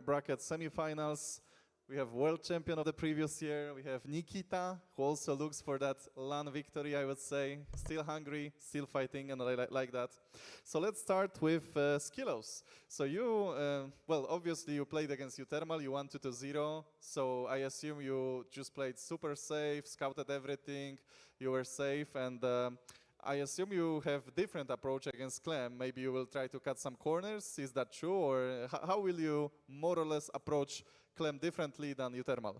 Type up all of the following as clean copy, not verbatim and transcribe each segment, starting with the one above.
bracket semifinals. We have world champion of the previous year. We have Nikita, who also looks for that LAN victory, I would say. Still hungry, still fighting, and I like that. So let's start with SKillous. So you, well, obviously you played against Uthermal, you won 2-0. So I assume you just played super safe, scouted everything, you were safe, and I assume you have different approach against Clem. Maybe you will try to cut some corners. Is that true, or how will you more or less approach Clem differently than Uthermal?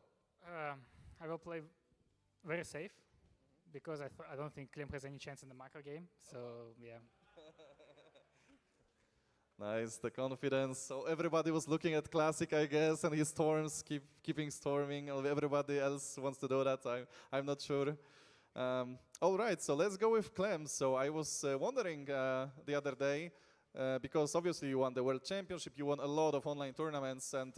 I will play very safe because I don't think Clem has any chance in the macro game. So yeah. Nice, the confidence. So everybody was looking at Classic, I guess, and his storms keeping storming. Everybody else wants to do that. I'm not sure. All right, so let's go with Clem. So I was wondering the other day, because obviously you won the World Championship, you won a lot of online tournaments, and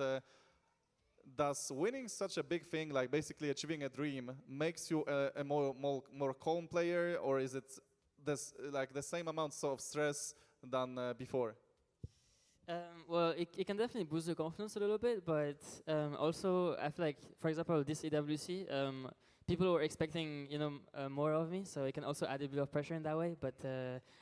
does winning such a big thing, like basically achieving a dream, makes you a more calm player, or is it like the same amount of stress than before? Well, it can definitely boost the confidence a little bit, but also I feel like, for example, this AWC, people were expecting, more of me, so it can also add a bit of pressure in that way. But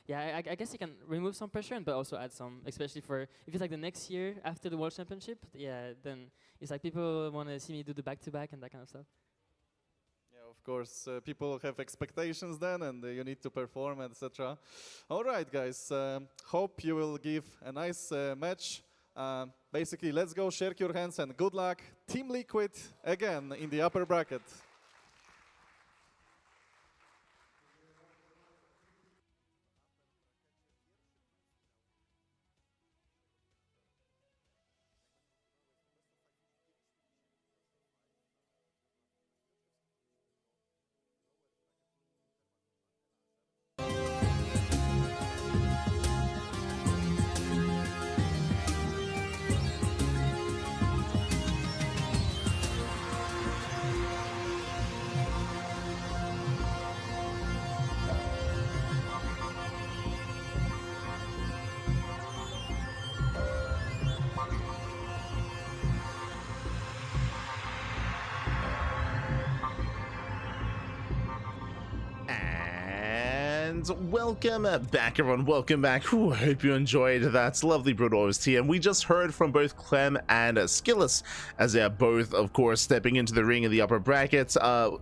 yeah, I guess it can remove some pressure, but also add some, especially for if it's like the next year after the World Championship. Yeah, then it's like people want to see me do the back-to-back and that kind of stuff. Yeah, of course, people have expectations then, and you need to perform, etc. All right, guys. Hope you will give a nice match. Basically, let's go, shake your hands, and good luck. Team Liquid again in the upper bracket. Welcome back, everyone. Welcome back. Ooh, I hope you enjoyed that lovely brutal OST. And we just heard from both Clem and SKillous, as they are both, of course, stepping into the ring in the upper brackets.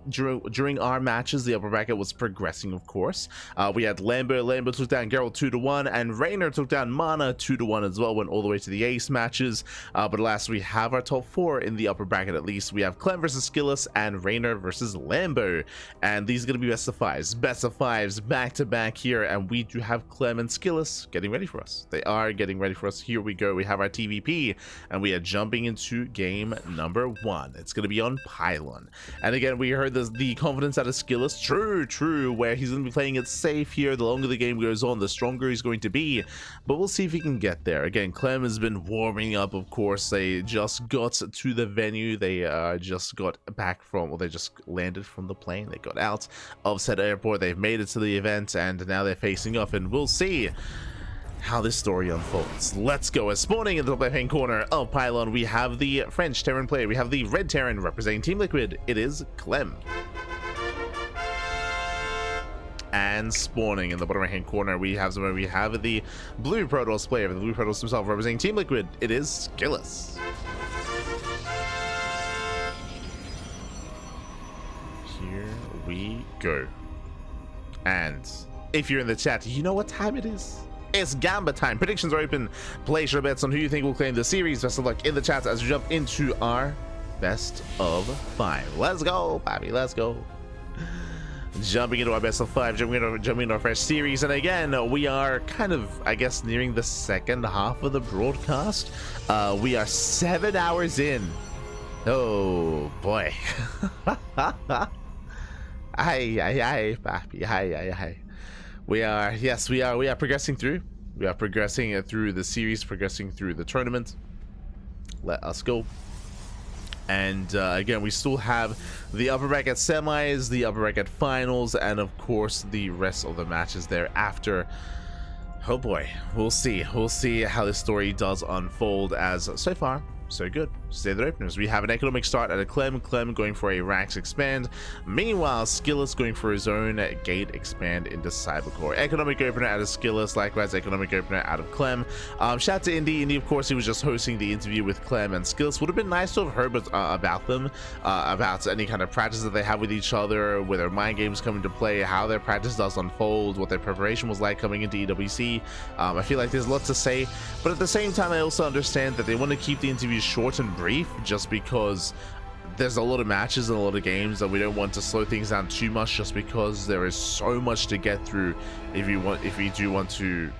During our matches, the upper bracket was progressing, of course. We had Lambo took down Geralt 2-1, and Rainer took down Mana 2-1 as well, went all the way to the ace matches. But alas, we have our top four in the upper bracket at least. We have Clem versus SKillous and Rainer versus Lambo. And these are going to be best of fives back to back here, and we do have Clem and SKillous getting ready for us. They are getting ready for us. Here we go. We have our TvP, and we are jumping into game number 1. It's going to be on Pylon. And again, we heard the confidence out of SKillous. True, where he's going to be playing it safe here. The longer the game goes on, the stronger he's going to be. But we'll see if he can get there. Again, Clem has been warming up, of course. They just got to the venue. They just got back from, well, they just landed from the plane. They got out of said airport. They've made it to the event, and now they're facing off, and we'll see how this story unfolds. Let's go. Spawning in the top left-hand corner of Pylon, we have the French Terran player. We have the red Terran representing Team Liquid. It is Clem. And spawning in the bottom right-hand corner, we have the blue Protoss player, the blue Protoss himself representing Team Liquid. It is SKillous. Here we go. And if you're in the chat, you know what time it is. It's Gamba time. Predictions are open. Place your bets on who you think will claim the series. Best of luck in the chat as we jump into our best of 5. Let's go, Bobby. Let's go. Jumping into our best of 5, jumping into our fresh series. And again, we are kind of, I guess, nearing the second half of the broadcast. We are 7 hours in. Oh, boy. Hi, Bobby. Hi. We are progressing through. We are progressing through the series, progressing through the tournament. Let us go. And again, we still have the upper bracket semis, the upper bracket finals, and of course the rest of the matches thereafter. Oh boy, we'll see how this story does unfold, as so far so good. Standard openers. We have an economic start at a Clem going for a Rax expand. Meanwhile, SKillous going for his own gate expand into Cybercore. Economic opener out of SKillous, likewise economic opener out of Clem. Shout out to Indy. Indy, of course, he was just hosting the interview with Clem and SKillous. Would have been nice to have heard about them, about any kind of practice that they have with each other, whether mind games come into play, how their practice does unfold, what their preparation was like coming into EWC. I feel like there's lots to say, but at the same time, I also understand that they want to keep the interviews short and brief, just because there's a lot of matches and a lot of games that we don't want to slow things down too much, just because there is so much to get through if you do want to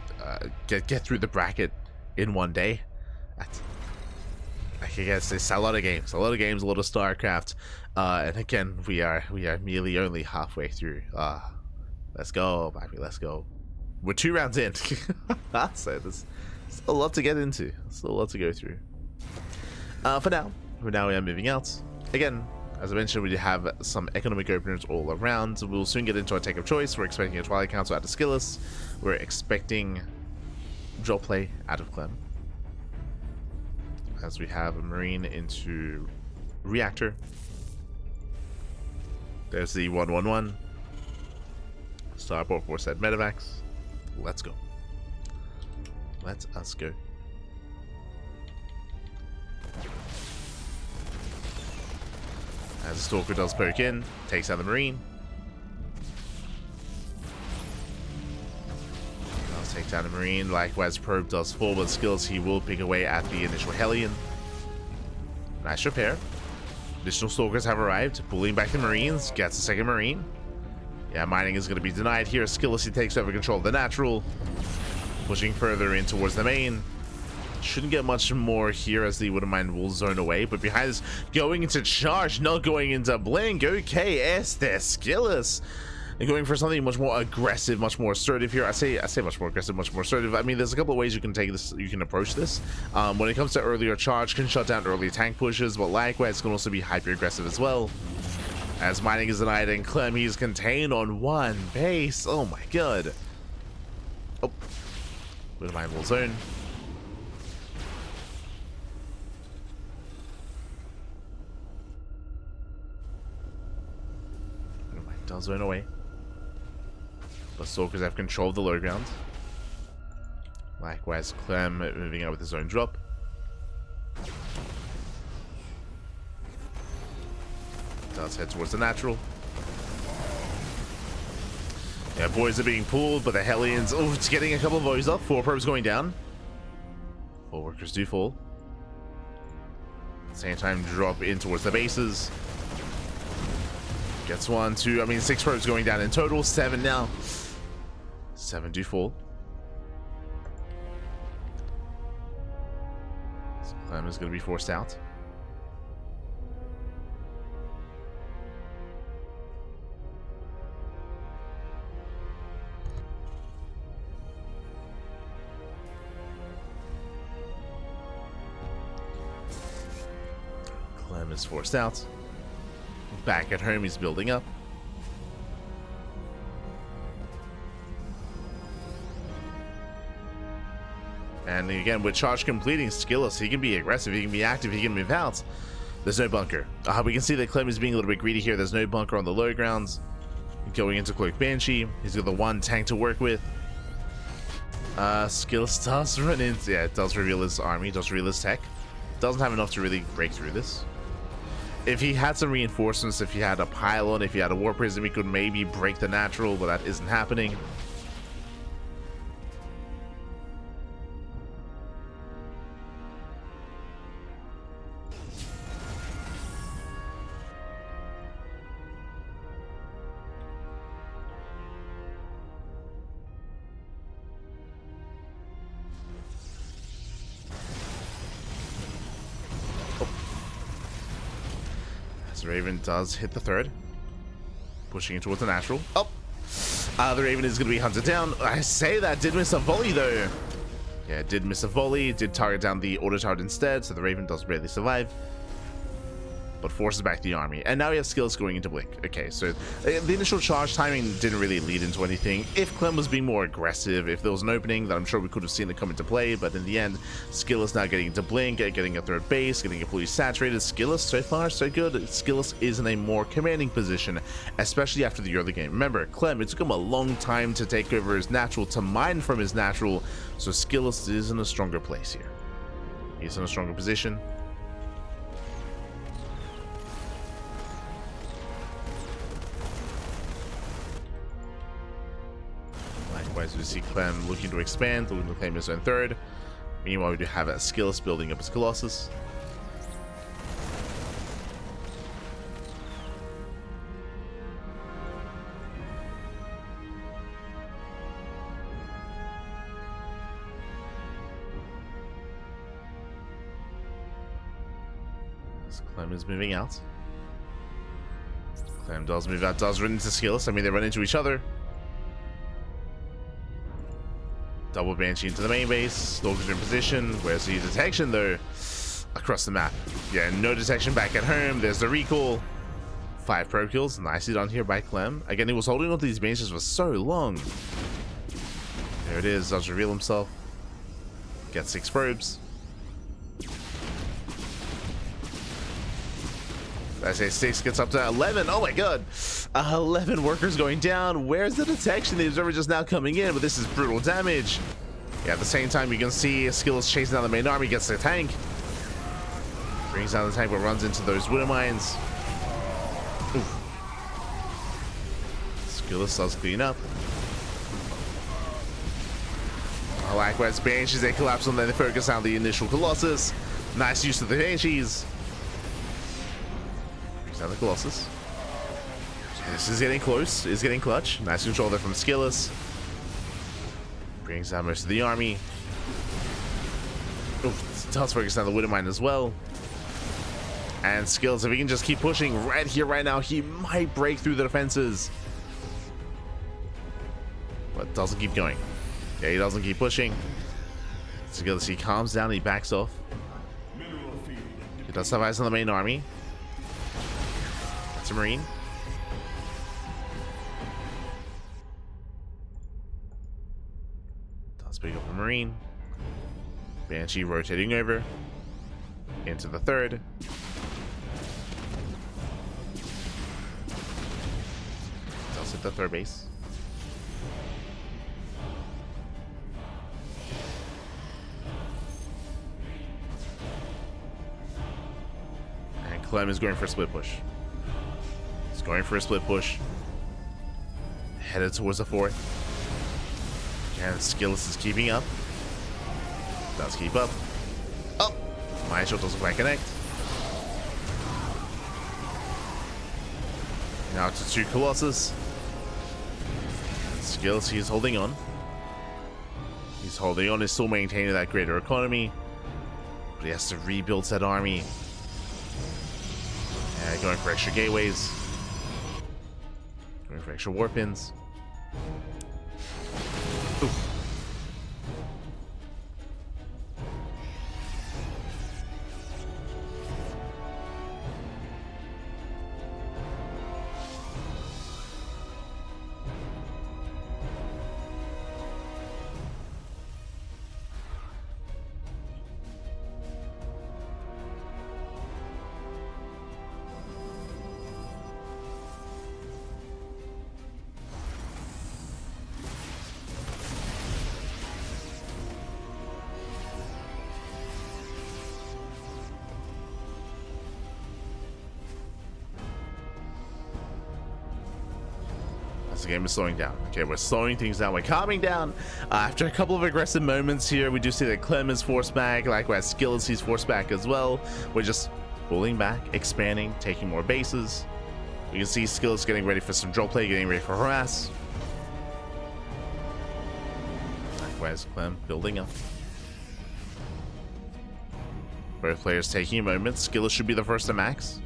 get through the bracket in one day. I guess it's a lot of games, a lot of StarCraft, and again we are merely only halfway through. Let's go, baby, let's go. We're 2 rounds in. So there's still a lot to get into, still a lot to go through. For now we are moving out. Again, as I mentioned, we have some economic openers all around. We'll soon get into our take of choice. We're expecting a Twilight Council out of SKillous. We're expecting drop play out of Clem, as we have a Marine into Reactor. There's the 1-1-1. Starport 4 set Medivacs. Let's go. Let us go. As the Stalker does poke in, takes out the Marine. Does take down the Marine. Likewise, Probe does fall, but SKillous, he will pick away at the initial Hellion. Nice repair. Additional Stalkers have arrived, pulling back the Marines. Gets the second Marine. Yeah, mining is going to be denied here. SKillous, he takes over control of the natural, pushing further in towards the main. Shouldn't get much more here, as the Wood of Mine will zone away, but behind this, going into charge, not going into blink. Okay, Esther SKillous, and going for something much more aggressive, much more assertive here. I say much more aggressive, much more assertive. I mean, there's a couple of ways you can take this, you can approach this. When it comes to earlier charge, can shut down early tank pushes, but likewise can also be hyper aggressive as well. As mining is denied, and Clem, he's contained on one base. Oh my god. Oh, Wood of Mine will zone. Does zone away, but Stalkers have control of the low ground. Likewise, Clem moving out with his own drop. Does head towards the natural. Yeah, boys are being pulled, but the Hellions, oh, it's getting a couple of O's up. 4 probes going down. 4 workers do fall. At the same time, drop in towards the bases. Gets 1, 2, I mean 6 probes going down in total, 7 now. 7 do fall. So Clem is going to be forced out. Clem is forced out. Back at home, he's building up. And again, with charge completing, SKillous, he can be aggressive, he can be active, he can move out. There's no bunker. We can see that Clem is being a little bit greedy here. There's no bunker on the low grounds. Going into Cloak Banshee, he's got the 1 tank to work with. SKillous does run into, yeah, it does reveal his army, does reveal his tech. Doesn't have enough to really break through this. If he had some reinforcements, if he had a pylon, if he had a war prism, he could maybe break the natural, but that isn't happening. Raven does hit the 3rd, pushing it towards the natural. Oh, the Raven is going to be hunted down. I say that did miss a volley though. Yeah, it did miss a volley. It did target down the auto turret instead, so the Raven does barely survive. but forces back the army. And now we have SKillous going into Blink. Okay, so the initial charge timing didn't really lead into anything. If Clem was being more aggressive, if there was an opening, that I'm sure we could have seen it come into play, but in the end, SKillous now getting into Blink, getting a third base, getting completely saturated. SKillous, so far, so good. SKillous is in a more commanding position, especially after the early game. Remember, Clem, it took him a long time to take over his natural, to mine from his natural, so SKillous is in a stronger place here. He's in a stronger position. Likewise, we see Clem looking to expand, looking to claim his own third. Meanwhile, we do have a SKillous building up his Colossus. Clem is moving out. Clem does move out, does run into SKillous. I mean, they run into each other. Double Banshee into the main base. Stalker's in position. Where's the detection, though? Across the map. Yeah, no detection back at home. There's the recall. 5 probe kills. Nicely done here by Clem. Again, he was holding on to these bases for so long. There it is. Does reveal himself. Gets 6 probes. I say 6 gets up to 11. Oh my god. 11 workers going down. Where's the detection? The observer just now coming in, but this is brutal damage. Yeah, at the same time, you can see SKillous chasing down the main army, gets the tank. Brings down the tank, but runs into those widow mines. Oof. SKillous does clean up. Likewise, Banshees, they collapse on them, they focus on the initial Colossus. Nice use of the Banshees. The Colossus. This is getting close. Is getting clutch. Nice control there from SKillous. Brings down most of the army. Oof, does focus on the Widow Mine as well. And SKillous, if he can just keep pushing right here, right now, he might break through the defenses. But doesn't keep going. Yeah, he doesn't keep pushing. SKillous, he calms down, he backs off. He does have eyes on the main army. It's a Marine. Does pick up a Marine. Banshee rotating over into the third. Does hit the third base. And Clem is going for a split push. Going for a split push. Headed towards the fourth. And SKillous is keeping up. Does keep up. Up! My shot doesn't quite connect. Now to 2 Colossus. SKillous, he's holding on. He's holding on, he's still maintaining that greater economy. But he has to rebuild that army. And going for extra gateways. For extra war pins. Oof. The game is slowing down. Okay, we're slowing things down. We're calming down. After a couple of aggressive moments here, we do see that Clem is forced back. Likewise, SKillous, he's forced back as well. We're just pulling back, expanding, taking more bases. We can see SKillous getting ready for some draw play, getting ready for harass. Likewise, Clem building up. Both players taking a moment. SKillous should be the first to max.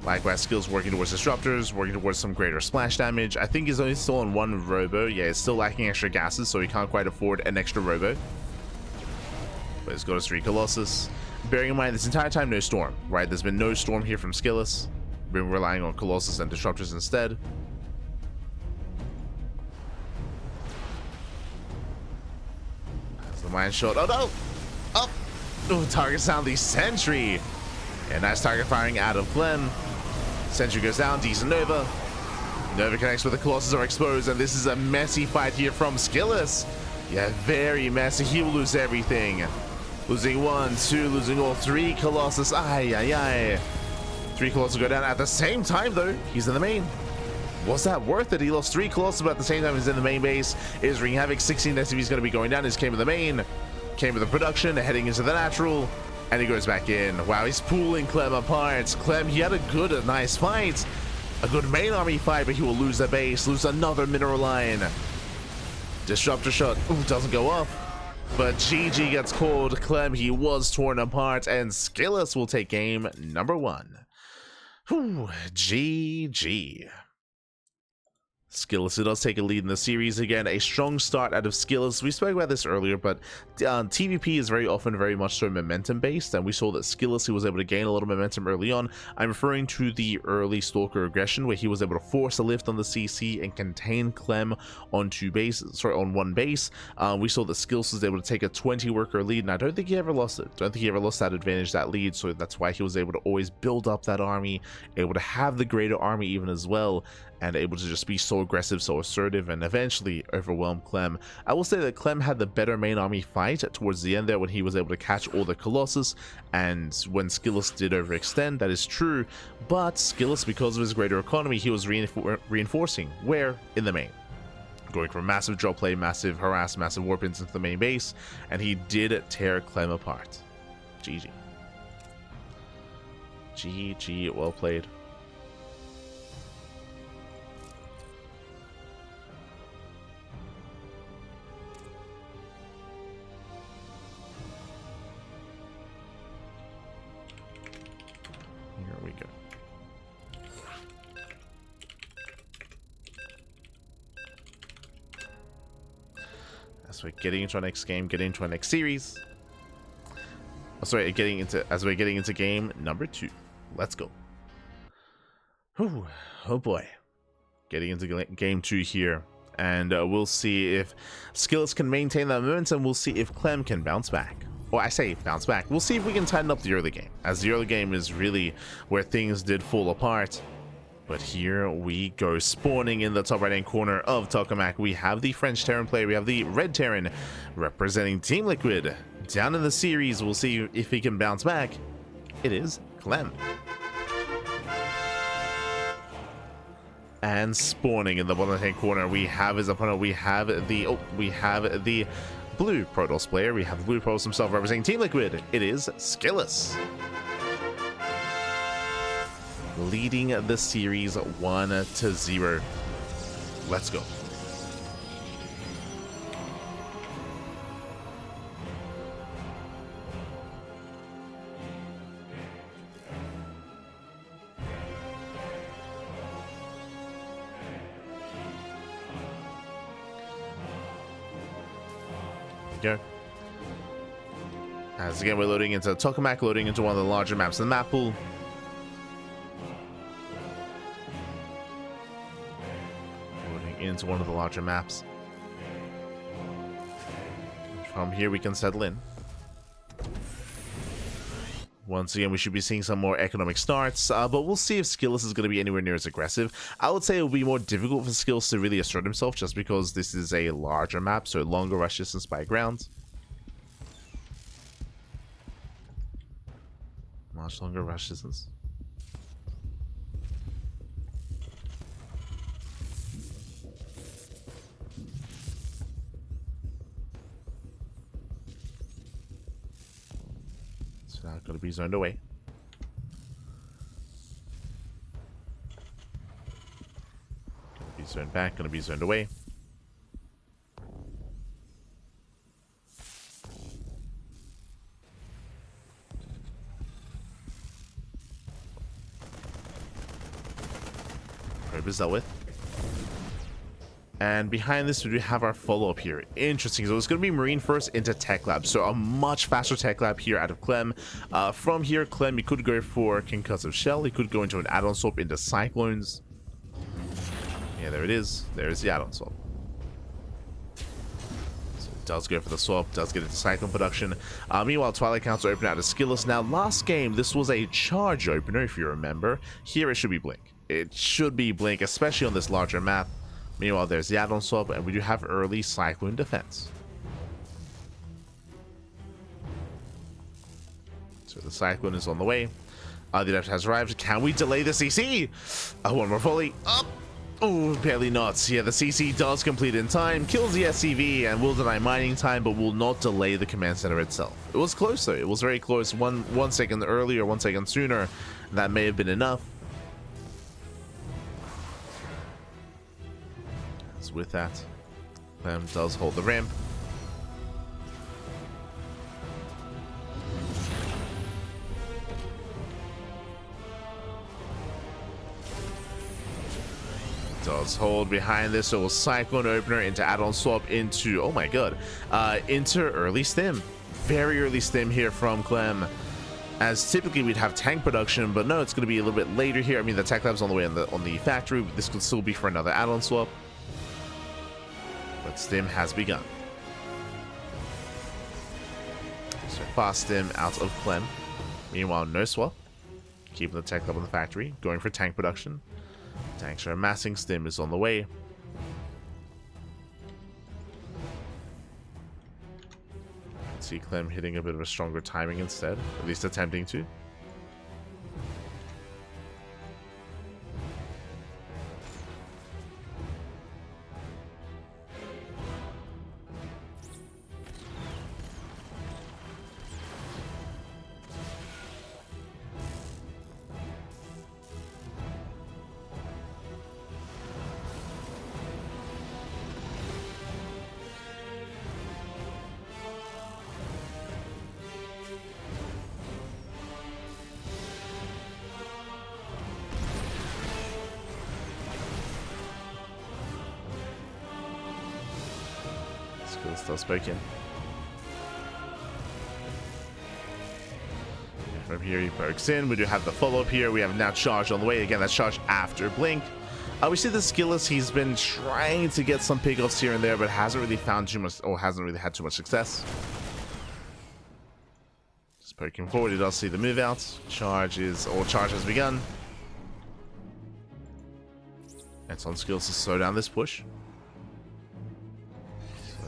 Likewise, SKillous working towards disruptors, working towards some greater splash damage. I think he's only still on 1 robo. Yeah, he's still lacking extra gases, so he can't quite afford an extra robo. But he's got his 3 Colossus. bearing in mind this entire time no storm, right? There's been no storm here from SKillous. Been relying on Colossus and Disruptors instead. That's the mine shot. Oh no! Up! Oh, targets down the Sentry. And nice target firing out of Clem. Sentry goes down, decent Nova. Nova connects with the Colossus are exposed, and this is a messy fight here from SKillous. Yeah, very messy. He will lose everything. Losing 1, 2, losing all 3 Colossus. Ay, ay, ay. 3 Colossus go down at the same time, though. He's in the main. Was that worth it? He lost 3 Colossus, but at the same time, he's in the main base. Is wreaking havoc. 16 SCV is going to be going down. He's came with the main. Came with the production, heading into the natural. And he goes back in. Wow, he's pulling Clem apart. Clem, he had a nice fight. A good main army fight, but he will lose the base. Lose another mineral line. Disruptor shot. Ooh, doesn't go up. But GG gets called. Clem, he was torn apart. And SKillous will take game number 1. Whew, GG. SKillous does take a lead in the series. Again, a strong start out of SKillous. We spoke about this earlier, but TvP is very often very much so momentum based, and we saw that SKillous, he was able to gain a little momentum early on. I'm referring to the early Stalker aggression, where he was able to force a lift on the CC and contain Clem on one base. We saw that SKillous was able to take a 20 worker lead, and I don't think he ever lost it. Don't think he ever lost that advantage, that lead, so that's why he was able to always build up that army, able to have the greater army even as well, and able to just be so aggressive, so assertive, and eventually overwhelm Clem. I will say that Clem had the better main army fight towards the end there when he was able to catch all the Colossus, and when SKillous did overextend, that is true, but SKillous, because of his greater economy, he was reinforcing, where? In the main. Going from massive drop play, massive harass, massive warp into the main base, and he did tear Clem apart. GG. GG, well played. Here we go. As we're getting into our next game, getting into our next series. Oh, sorry, as we're getting into game number 2. Let's go. Whew, oh boy. Getting into game 2 here. And we'll see if SKillous can maintain that momentum. We'll see if Clem can bounce back. Well, I say bounce back. We'll see if we can tighten up the early game, as the early game is really where things did fall apart. But here we go, spawning in the top right-hand corner of Tokamak. We have the French Terran player, we have the Red Terran representing Team Liquid. Down in the series, we'll see if he can bounce back. It is Clem. And spawning in the bottom-hand corner, we have his opponent. We have the blue Protoss player. We have the blue Protoss himself representing Team Liquid. It is SKillous. Leading the series 1-0. Let's go. Go. As again, we're loading into Tokamak, loading into one of the larger maps in the map pool. Loading into one of the larger maps. From here, we can settle in. Once again, we should be seeing some more economic starts, but we'll see if SKillous is going to be anywhere near as aggressive. I would say it will be more difficult for SKillous to really assert himself, just because this is a larger map, so longer rush distance by ground. Much longer rush distance. So now gotta be zoned away. Gonna be zoned back, gonna be zoned away. Probe is dealt with. And behind this, we do have our follow-up here. Interesting. So it's going to be Marine first into Tech Lab. So a much faster Tech Lab here out of Clem. From here, Clem, you could go for Concussive Shell. You could go into an add-on swap into Cyclones. Yeah, there it is. There's the add-on swap. So it does go for the swap. Does get into Cyclone production. Meanwhile, Twilight Council open out of SKillous. Now, last game, this was a charge opener, if you remember. Here, it should be Blink. It should be Blink, especially on this larger map. Meanwhile, there's the add-on swap, and we do have early Cyclone defense. So the Cyclone is on the way. The left has arrived. Can we delay the CC? One more volley. Up. Oh, barely not. Yeah, the CC does complete in time, kills the SCV, and will deny mining time, but will not delay the command center itself. It was close, though. It was very close. One second earlier, 1 second sooner. That may have been enough. With that, Clem does hold the ramp. Does hold behind this, so Cyclone opener into add-on swap into, oh my god, into early stim. Very early stim here from Clem. As typically we'd have tank production, but no, it's going to be a little bit later here. I mean, the tech lab's on the way on the factory. This could still be for another add-on swap. But stim has begun. So fast stim out of Clem. Meanwhile, no swap. Keeping the tech lab on the factory. Going for tank production. Tanks are amassing. Stim is on the way. See Clem hitting a bit of a stronger timing instead. At least attempting to. Still spoken. From here he pokes in. We do have the follow-up here. We have now charge on the way. Again, that's charge after Blink. We see the SKillous. He's been trying to get some pickoffs here and there, but hasn't really found too much, or hasn't really had too much success. Just poking forward. He does see the move out. Charge has begun. It's on SKillous to slow down this push.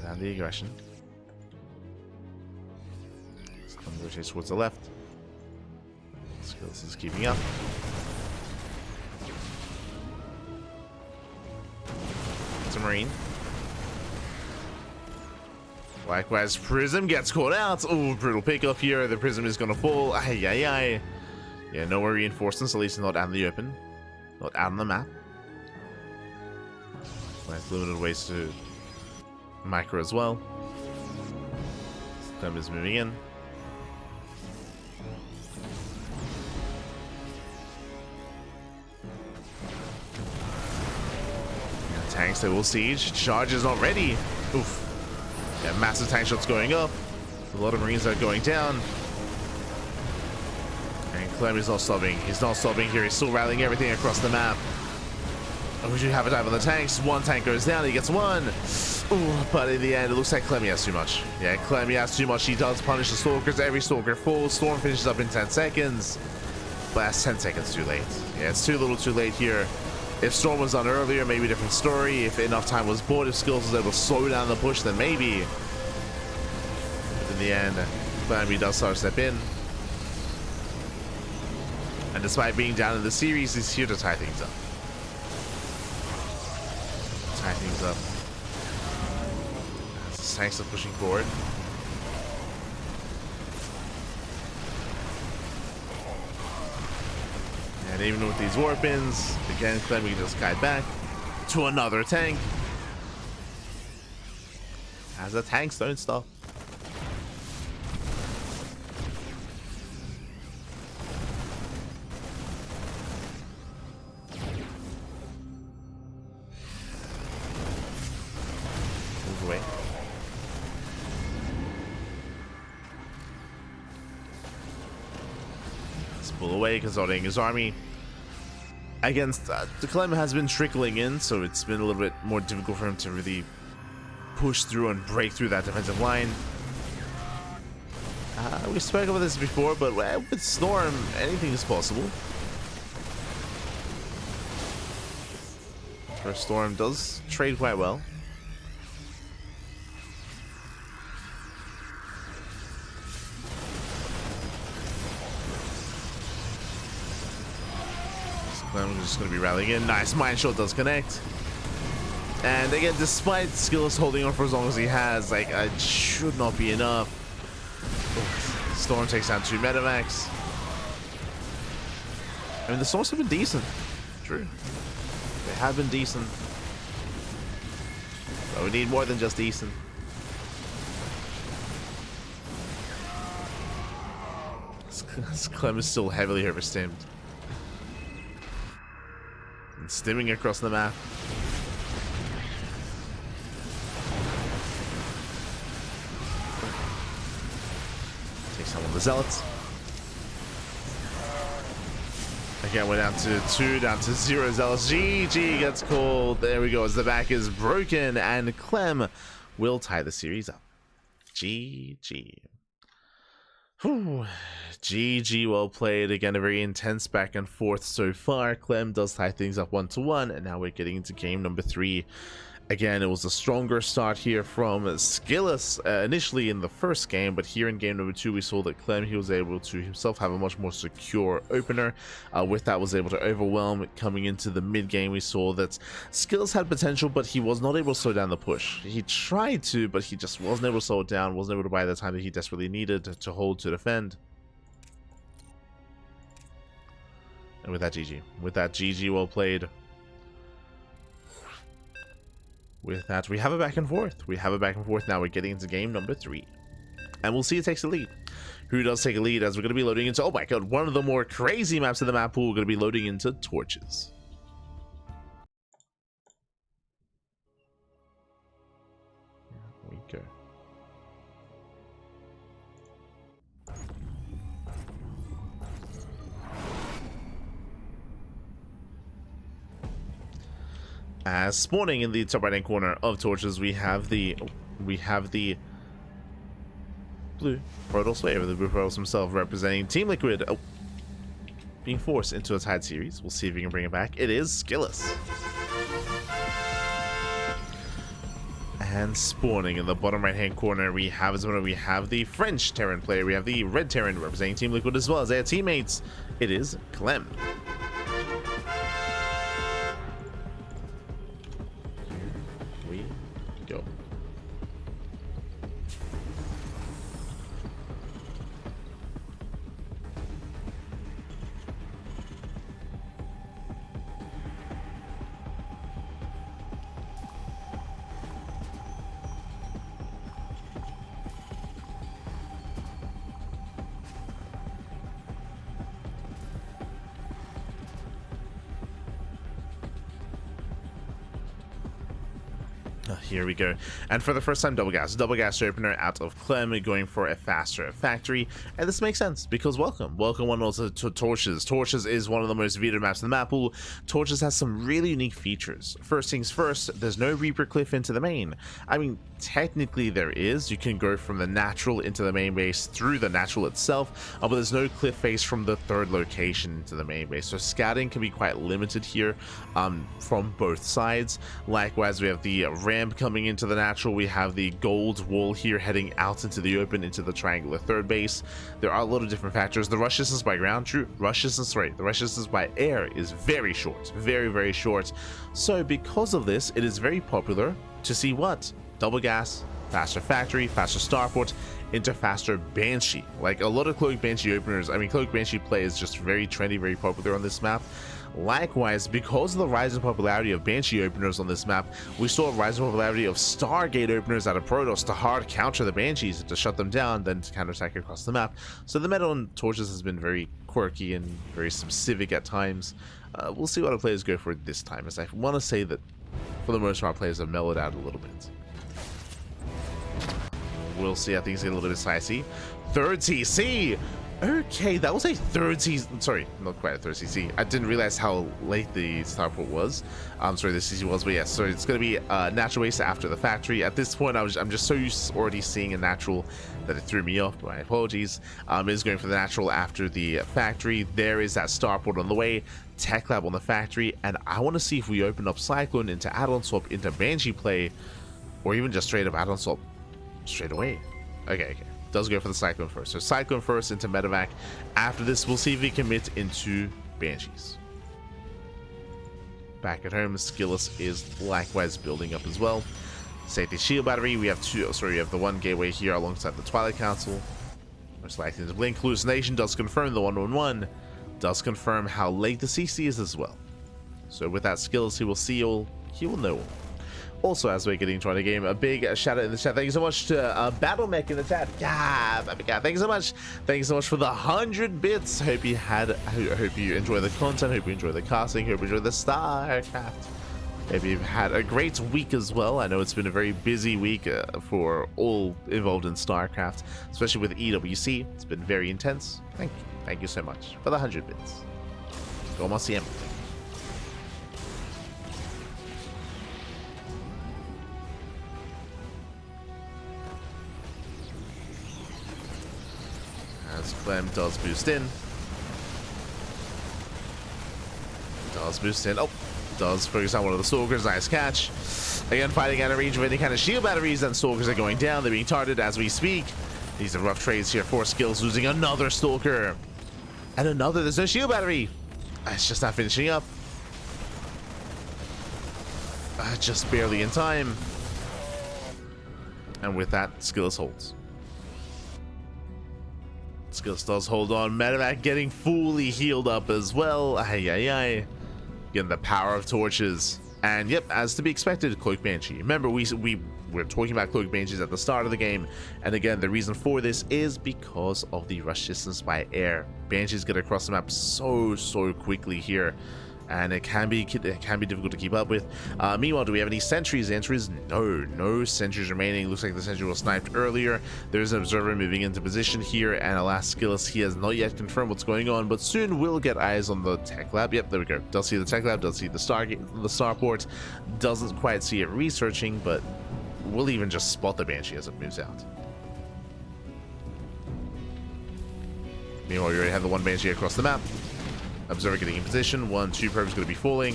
Down the aggression. Clem rotates towards the left. SKillous is keeping up. It's a Marine. Likewise, Prism gets caught out. Oh, brutal pickoff here. The Prism is going to fall. Ay, ay, ay. Yeah, no more reinforcements, at least not out in the open. Not out on the map. Nice limited ways to micro as well. Clem is moving in. And tanks, they will siege. Charge is not ready. Oof. Yeah, massive tank shots going up. A lot of Marines are going down. And Clem is not stopping. He's not stopping here. He's still rallying everything across the map. And we should have a dive on the tanks. One tank goes down. He gets one. Ooh, but in the end, it looks like Clem has too much. Yeah, Clem has too much. He does punish the Stalkers. Every Stalker falls. Storm finishes up in 10 seconds. But that's 10 seconds too late. Yeah, it's too little too late here. If Storm was done earlier, maybe a different story. If enough time was bought, if SKillous was able to slow down the push, then maybe. But in the end, Clem does start to step in. And despite being down in the series, he's here to tie things up. Tie things up. Tanks are pushing forward. And even with these warpins, again, Clem can just guide back to another tank. As the tanks don't stop. pull away, consolidating his army. Against the Clem has been trickling in, so it's been a little bit more difficult for him to really push through and break through that defensive line. We spoke about this before, but with Storm, anything is possible. First Storm does trade quite well. Clem is just going to be rallying in. Nice Mind Shot does connect. And again, despite SKillous holding on for as long as he has, like, it should not be enough. Storm takes down 2 Medivacs. I mean, the Storms have been decent. True. They have been decent. But we need more than just decent. Clem is still heavily overstimmed. And stimming across the map. Takes down one of the Zealots. Again, we're down to 2, down to 0 Zealots. GG gets called. There we go, as the back is broken, and Clem will tie the series up. GG. Whew. GG, well played. Again, a very intense back and forth so far. Clem does tie things up 1-1, and now we're getting into game number 3. Again, it was a stronger start here from SKillous initially in the first game, but here in game number 2 we saw that Clem, he was able to himself have a much more secure opener. With that, was able to overwhelm. Coming into the mid game, we saw that SKillous had potential, but he was not able to slow down the push. He tried to, but he just wasn't able to slow it down, wasn't able to buy the time that he desperately needed to hold, to defend. And with that, GG. With that, GG, well played. With that, we have a back and forth. We have a back and forth now. We're getting into game number 3. And we'll see who takes the lead. Who does take a lead, as we're going to be loading into, oh my god, one of the more crazy maps in the map pool. We're going to be loading into Torches. Here we go. As spawning in the top right hand corner of Torches, we have the blue Protoss Slayer, the blue Protoss himself, representing Team Liquid, being forced into a tied series. We'll see if we can bring it back. It is SKillous. And spawning in the bottom right hand corner, we have the French Terran player, we have the red Terran representing Team Liquid, as well as their teammates. It is Clem. Go. Here we go. And for the first time, double gas opener out of Clem, going for a faster factory. And this makes sense because welcome one also to Torches. Torches is one of the most vetoed maps in the map pool. Torches has some really unique features. First things first, there's no Reaper cliff into the main. I mean, technically there is. You can go from the natural into the main base through the natural itself, but there's no cliff face from the third location into the main base. So scouting can be quite limited here from both sides. Likewise, we have the ramp coming into the natural. We have the gold wall here heading out into the open, into the triangular third base. There are a lot of different factors. The rush distance by ground, true. The rush distance by air is very short, very short. So because of this, it is very popular to see what? Double gas, faster factory, faster starport, into faster Banshee. Like a lot of Cloak Banshee openers, I mean, Cloak Banshee play is just very trendy, very popular on this map. Likewise, because of the rise in popularity of Banshee openers on this map, we saw a rise in popularity of Stargate openers out of Protoss to hard counter the Banshees, to shut them down, then to counterattack across the map. So the meta on Torches has been very quirky and very specific at times. We'll see what our players go for this time, as I want to say that for the most part, players have mellowed out a little bit. We'll see how things get a little bit spicy. Third TC! Okay, that was a third season. Sorry, not quite a third CC. I didn't realize how late the starport was. I'm sorry, the CC was, but yes. So it's going to be natural waste after the factory. At this point, I'm just so used to already seeing a natural that it threw me off. My apologies. Is going for the natural after the factory. There is that starport on the way. Tech lab on the factory, and I want to see if we open up Cyclone into add-on swap into Banshee play, or even just straight up add-on swap straight away. Okay. Does go for the Cyclone first. So Cyclone first into Medevac. After this, we'll see if we commit into Banshees. Back at home, SKillous is likewise building up as well. Safety shield battery. We have the one gateway here alongside the Twilight Council. Most likely into Blink. Hallucination does confirm the 1-1-1. Does confirm how late the CC is as well. So with that SKillous, he will know all. Also, as we're getting to the game, a big shout out in the chat. Thank you so much to BattleMech in the chat. Yeah, thank you so much. Thank you so much for the 100 bits. Hope you enjoy the content. Hope you enjoy the casting. Hope you enjoy the StarCraft. Hope you've had a great week as well. I know it's been a very busy week for all involved in StarCraft, especially with EWC. It's been very intense. Thank you so much for the 100 bits. Como siempre. As Clem does boost in. Oh, does focus on one of the Stalkers. Nice catch. Again, fighting out of range of any kind of shield batteries, and Stalkers are going down. They're being targeted as we speak. These are rough trades here for Skills, losing another Stalker. And another. There's no shield battery. It's just not finishing up. Just barely in time. And with that, Skills holds. Skills does hold on. Medevac getting fully healed up as well. Getting the power of torches. And yep, as to be expected, Cloak Banshee. Remember, we were talking about Cloak Banshees at the start of the game. And again, the reason for this is because of the rush distance by air. Banshees get across the map so quickly here. And it can be difficult to keep up with. Meanwhile, do we have any sentries? The answer is no sentries remaining. Looks like the sentry was sniped earlier. There's an observer moving into position here, and alas, SKillous, he has not yet confirmed what's going on, but soon we'll get eyes on the tech lab. Yep, there we go. Does see the tech lab, does see the starport, doesn't quite see it researching, but we'll even just spot the Banshee as it moves out. Meanwhile, we already have the one Banshee across the map. Observer getting in position. 1-2 probes going to be falling.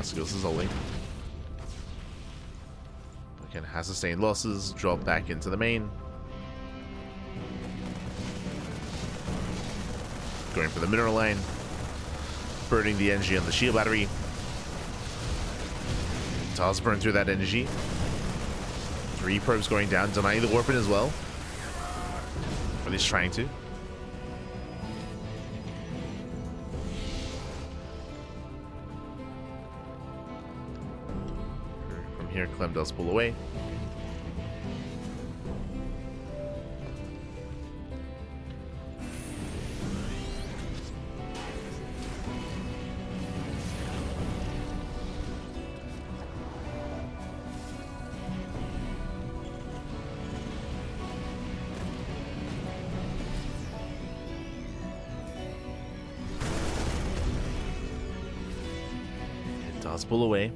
Skills is only. Again, has sustained losses. Drop back into the main. Going for the mineral line. Burning the energy on the shield battery. Does burn through that energy. 3 probes going down, denying the warping as well. Or at least trying to. From here, Clem does pull away. Does pull away.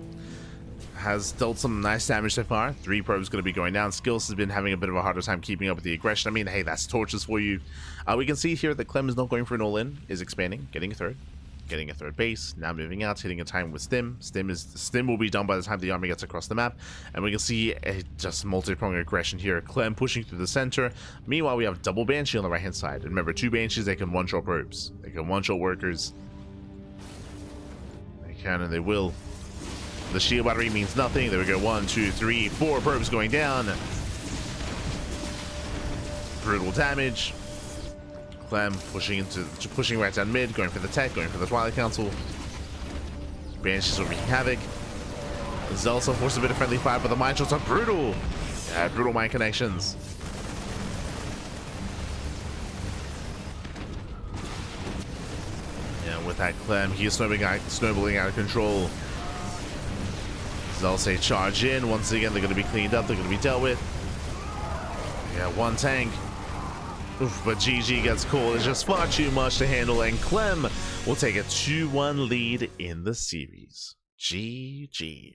Has dealt some nice damage so far. 3 probes going to be going down. Skills has been having a bit of a harder time keeping up with the aggression. I mean, hey, that's torches for you. We can see here that Clem is not going for an all-in. Is expanding, getting a third base. Now moving out, hitting a time with Stim. Stim will be done by the time the army gets across the map. And we can see just multi-pronged aggression here. Clem pushing through the center. Meanwhile, we have double Banshee on the right-hand side. And remember, 2 Banshees, they can one-shot probes. They can one-shot workers. They can and they will. The shield battery means nothing. There we go. 1, 2, 3, 4 probes going down. Brutal damage. Clem pushing right down mid, going for the tech, going for the Twilight Council. Banshees are wreaking havoc. Zelsa forced a bit of friendly fire, but the mine shots are brutal. Yeah, brutal mine connections. Yeah, with that Clem, he is snowballing out of control. They'll say charge in. Once again, they're going to be cleaned up. They're going to be dealt with. Yeah, one tank. Oof, but GG gets called. It's just far too much to handle, and Clem will take a 2-1 lead in the series. GG.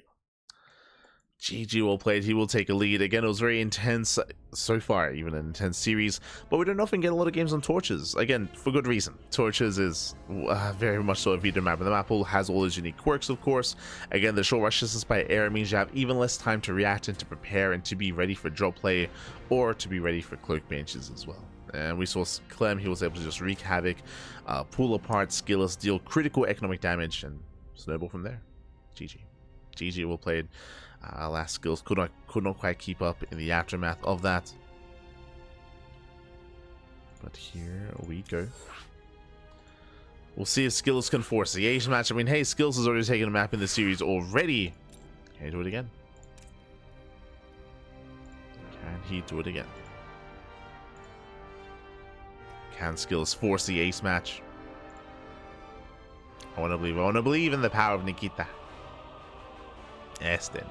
GG well played. He will take a lead. Again, it was very intense so far, even an intense series, but we don't often get a lot of games on Torches. Again, for good reason. Torches is very much so a feeder map, and the map pool has all its unique quirks, of course. Again, the short rush distance by air means you have even less time to react and to prepare and to be ready for drop play, or to be ready for cloak benches as well. And we saw Clem, he was able to just wreak havoc, pull apart SKillous, deal critical economic damage, and snowball from there. GG. GG well played. Last SKillous could not quite keep up in the aftermath of that. But here we go. We'll see if SKillous can force the Ace match. I mean, hey, SKillous has already taken a map in the series already. Can he do it again? Can he do it again? Can SKillous force the Ace match? I want to believe in the power of Nikita. Nikita.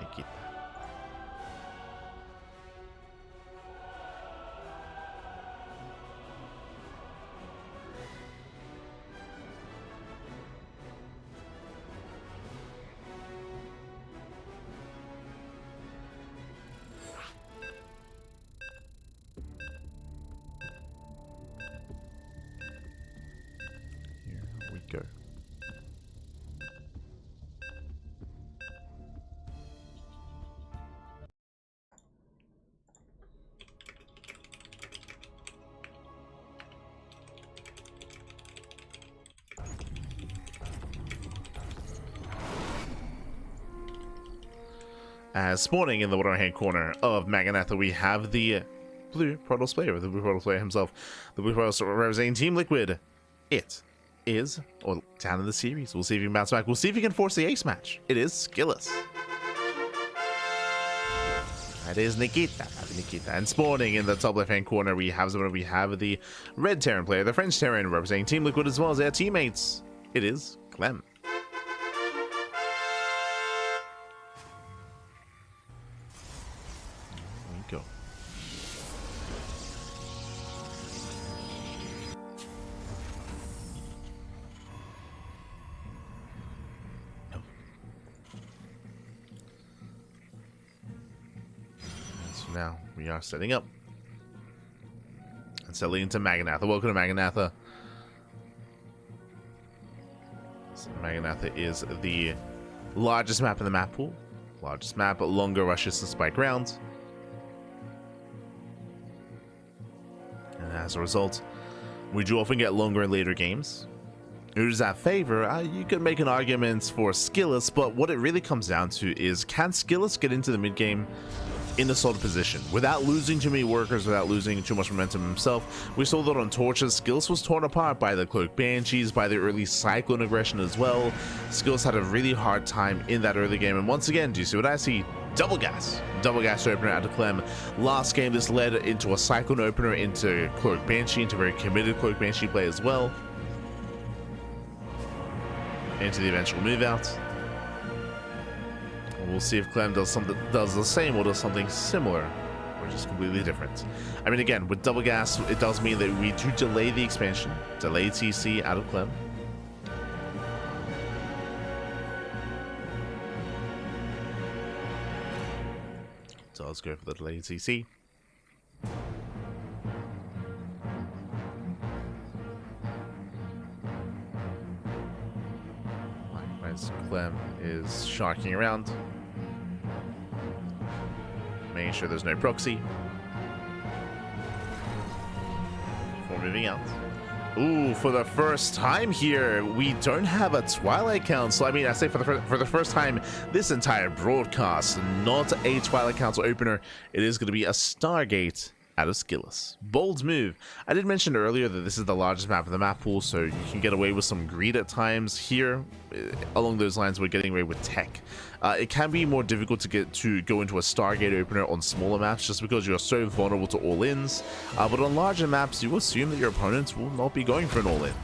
Here we go. As spawning in the bottom hand corner of Maganatha, we have the blue Protoss player, the blue Protoss player himself, the blue Protoss representing Team Liquid. It is, or down in the series. We'll see if he can bounce back. We'll see if he can force the Ace match. It is SKillous. That is Nikita. And spawning in the top left hand corner, we have the red Terran player, the French Terran, representing Team Liquid as well as their teammates. It is Clem. Go. No. So now we are setting up and settling into Maganatha. Welcome to Maganatha. So Maganatha is the largest map in the map pool. Largest map, longer rush distance by ground. And as a result, we do often get longer and later games. Who does that favor? You could make an argument for SKillous, but what it really comes down to is, can SKillous get into the mid game in a solid position without losing too many workers, without losing too much momentum himself? We saw that on Torches, SKillous was torn apart by the Cloak Banshees, by the early Cyclone aggression as well. SKillous had a really hard time in that early game, and once again, do you see what I see? Double gas opener out of Clem. Last game, this led into a Cyclone opener, into Cloak Banshee, into very committed Cloak Banshee play as well, into the eventual move out. We'll see if Clem does the same or does something similar, or just completely different. I mean, again, with double gas, it does mean that we do delay the expansion, delay TC out of Clem. So let's go for the delayed TC. As Clem is sharking around, making sure there's no proxy before moving out. Ooh, for the first time here, we don't have a Twilight Council. I mean, I say for the first time this entire broadcast, not a Twilight Council opener. It is going to be a Stargate out of SKillous. Bold move. I did mention earlier that this is the largest map of the map pool, so you can get away with some greed at times. Here, along those lines, we're getting away with tech. It can be more difficult to go into a Stargate opener on smaller maps just because you're so vulnerable to all-ins. But on larger maps, you assume that your opponents will not be going for an all-in.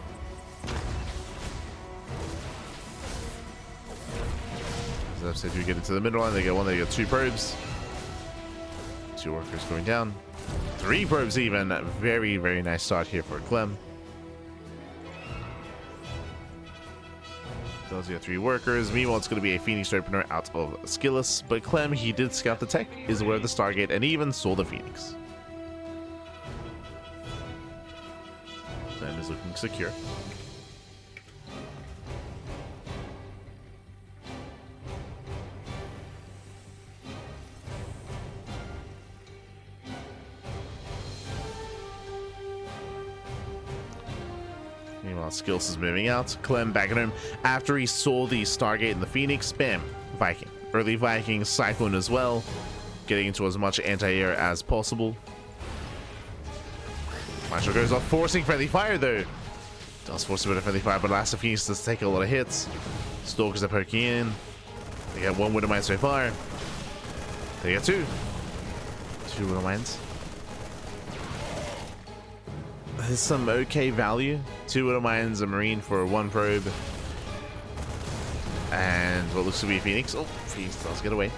As they do get into the middle line, they get one, they get 2 probes. 2 workers going down. 3 probes even. Very, very nice start here for Clem. Does get 3 workers. Meanwhile, it's going to be a Phoenix opener out of SKillous. But Clem, he did scout the tech, is aware of the Stargate, and even saw the Phoenix. Clem is looking secure. Meanwhile, SKillous is moving out. Clem back at home after he saw the Stargate and the Phoenix. Bam, Viking. Early Viking, Cyclone as well. Getting into as much anti-air as possible. Marshall goes off, forcing friendly fire though. Does force a bit of friendly fire, but Last of Phoenix does take a lot of hits. Stalkers are poking in. They get 1 Widowmine so far. They get 2. 2 Widowmines. There's some okay value. 2 Widowmines, a Marine for 1 probe. And what looks to be a Phoenix. Oh, Phoenix does get away.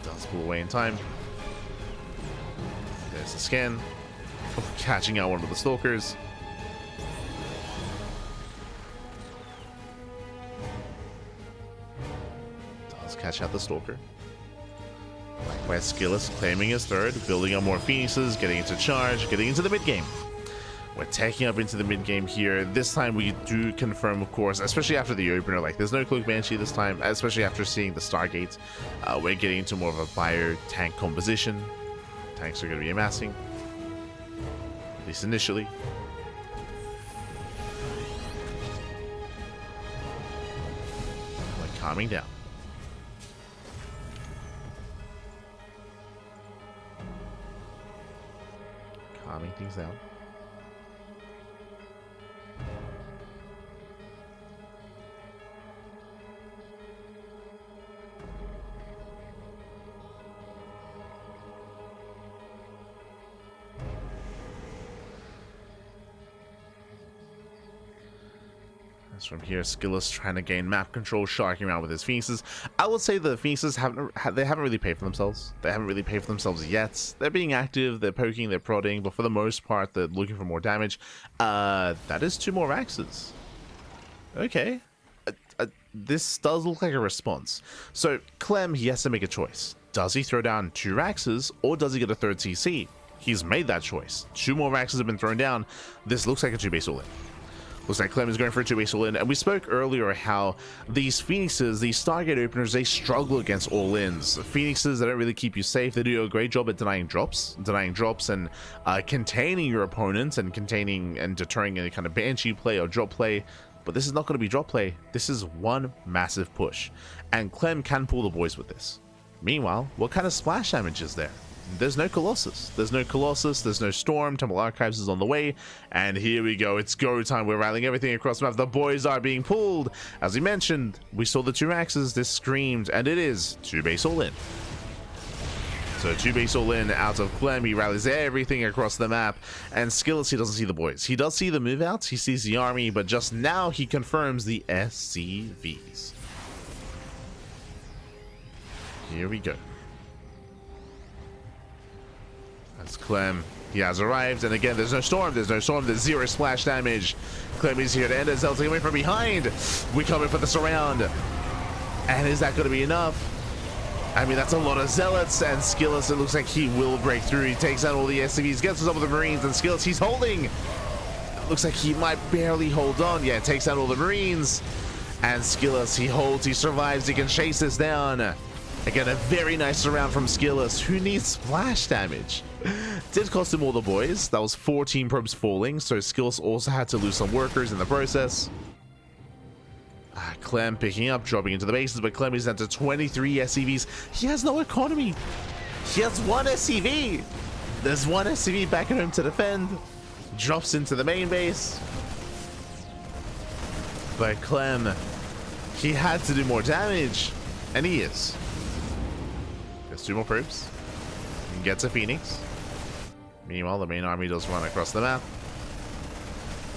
Does pull away in time. There's the scan. Oh, catching out one of the Stalkers. Does catch out the Stalker. Where SKillous claiming his 3rd, building up more Phoenixes, getting into charge, getting into the mid-game. We're taking up into the mid-game here. This time we do confirm, of course, especially after the opener, like there's no Cloak Banshee this time, especially after seeing the Stargate. We're getting into more of a bio-tank composition. Tanks are going to be amassing, at least initially. Like calming down. Calming things down. As from here, SKillous trying to gain map control, sharking around with his Phoenixes. I would say the Phoenixes haven't really paid for themselves. They haven't really paid for themselves yet. They're being active, they're poking, they're prodding, but for the most part, they're looking for more damage. That is 2 more axes. Okay. This does look like a response. So, Clem, he has to make a choice. Does he throw down 2 axes, or does he get a 3rd CC? He's made that choice. 2 more axes have been thrown down. This looks like a 2-base all-in. Looks like Clem is going for a 2-base all-in, and we spoke earlier how these Phoenixes, these Stargate openers, they struggle against all-ins. Phoenixes, they don't really keep you safe. They do a great job at denying drops and containing your opponents and containing and deterring any kind of Banshee play or drop play. But this is not going to be drop play. This is one massive push, and Clem can pull the boys with this. Meanwhile, what kind of splash damage is there? There's no Colossus. There's no Storm. Temple Archives is on the way. And here we go. It's go time. We're rallying everything across the map. The boys are being pulled. As we mentioned, we saw the 2 axes. This screamed, and it is 2-base all-in. So 2-base all-in out of Clem. He rallies everything across the map. And SKillous, he doesn't see the boys. He does see the move outs. He sees the army. But just now, he confirms the SCVs. Here we go. That's Clem. He has arrived, and again, there's no storm. There's 0 splash damage. Clem is here to end it. Zel's coming from behind. We come in for the surround. And is that going to be enough? I mean, that's a lot of Zealots, and SKillous, it looks like he will break through. He takes out all the SCVs, gets us up with the Marines, and SKillous, he's holding. Looks like he might barely hold on. Yeah, takes out all the Marines. And SKillous, he holds, he survives, he can chase this down. Again, a very nice surround from SKillous, who needs splash damage. Did cost him all the boys. That was 14 probes falling, so SKillous also had to lose some workers in the process. Clem picking up, dropping into the bases, but Clem is down to 23 SCVs. He has no economy. He has 1 SCV. There's 1 SCV back at home to defend. Drops into the main base. But Clem, he had to do more damage, and he is. There's 2 more probes. He gets a Phoenix. Meanwhile, the main army does run across the map.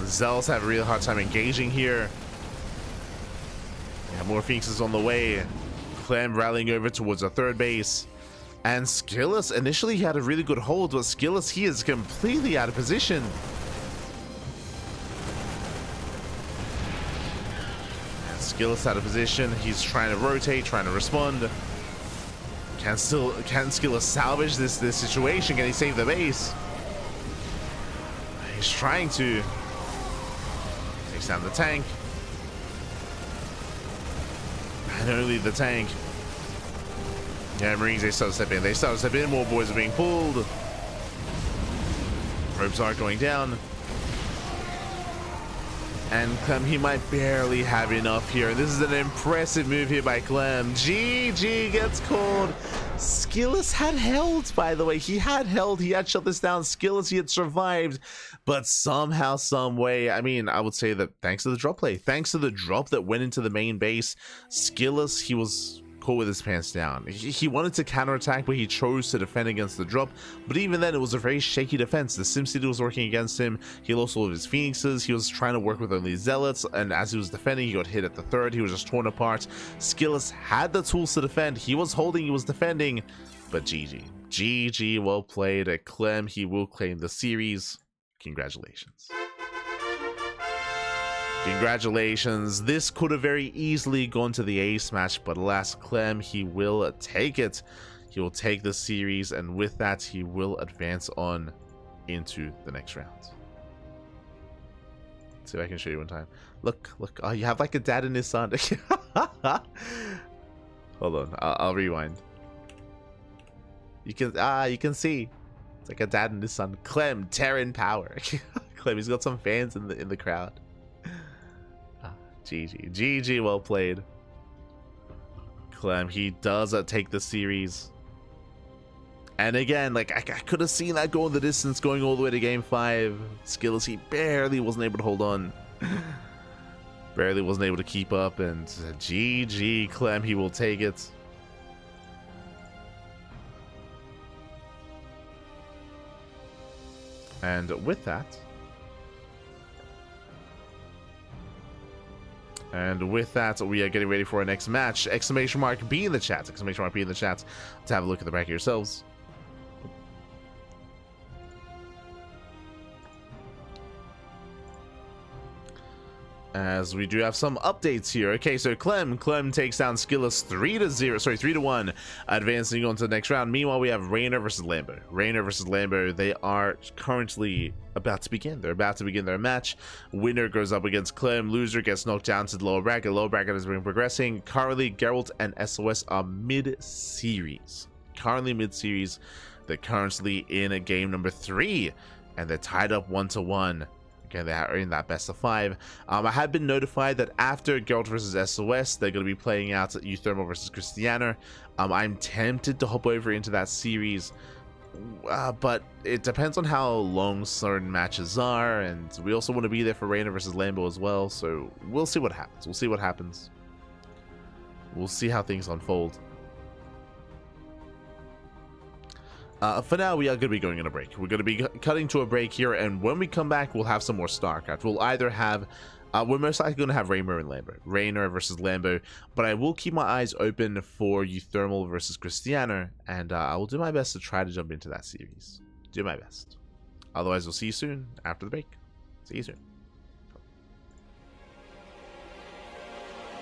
Zealous have a really hard time engaging here. Yeah, more Phoenixes on the way. Clem rallying over towards the third base. And SKillous, initially he had a really good hold, but SKillous, he is completely out of position. And SKillous out of position. He's trying to rotate, trying to respond. Can SKillous salvage this situation? Can he save the base? He's trying to. Takes down the tank. And only the tank. Yeah, Marines, they start to step in. They start to step in. More boys are being pulled. Ropes are going down. And Clem, he might barely have enough here. This is an impressive move here by Clem. GG gets called. SKillous had held, by the way. He had held. He had shut this down. SKillous, he had survived. But somehow, some way, I mean, I would say that thanks to the drop play, thanks to the drop that went into the main base, SKillous, he was caught with his pants down. He wanted to counterattack, but he chose to defend against the drop. But even then, it was a very shaky defense. The SimCity was working against him. He lost all of his Phoenixes. He was trying to work with only Zealots, and as he was defending, he got hit at the third. He was just torn apart. SKillous had the tools to defend. He was holding, he was defending, but GG. GG, well played. At Clem, he will claim the series. Congratulations. Congratulations. This could have very easily gone to the ace match, but alas, Clem, he will take it. He will take the series, and with that, he will advance on into the next round. Let's see if I can show you one time. Look. Oh, you have like a dad and his son. Hold on. I'll rewind. You can see. It's like a dad and his son. Clem, Terran power. Clem, he's got some fans in the crowd. GG, well played. Clem, he does take the series. And again, like I could have seen that go in the distance, going all the way to game 5. SKillous, he barely wasn't able to hold on. Barely wasn't able to keep up, and GG, Clem, he will take it. And with that, we are getting ready for our next match. Exclamation mark B in the chat. Exclamation mark B in the chat to have a look at the bracket yourselves. As we do have some updates here. Okay, so Clem takes down SKillous 3-1, advancing on to the next round. Meanwhile, we have Rainer versus Lambo. They are currently about to begin. They're about to begin their match. Winner goes up against Clem. Loser gets knocked down to the lower bracket. Lower bracket has been progressing. Currently, Geralt and SOS are mid-series. They're currently in a game number 3, and they're tied up 1-1. Okay, they are in that best of 5. I have been notified that after Geralt versus SOS, they're going to be playing out Euthermal versus Christiana. I'm tempted to hop over into that series, but it depends on how long certain matches are, and we also want to be there for Rainer versus Lambo as well, so we'll see what happens. We'll see how things unfold. For now, we are going to be going on a break. We're going to be cutting to a break here, and when we come back, we'll have some more StarCraft. We'll either have, we're most likely going to have Rainer versus Lambo, but I will keep my eyes open for Euthermal versus Christiana, and I will do my best to try to jump into that series. Do my best. Otherwise, we'll see you soon after the break. See you soon.